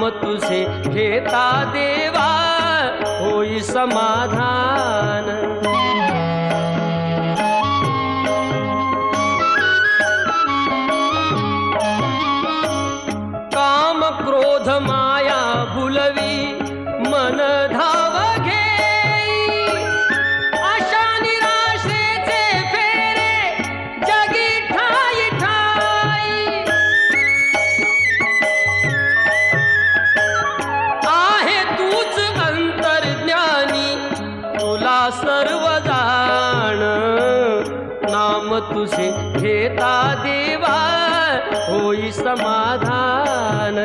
नाम तुझे घेता देवा होई समाधान। काम क्रोध माया भुलवी मन धाव घेई, आशा निराशेचे फेरे जगी ठाई ठाई। आहे तूच अंतर्ज्ञानी तुला सर्व जाण, नाम तुझे घेता देवा होई समाधान।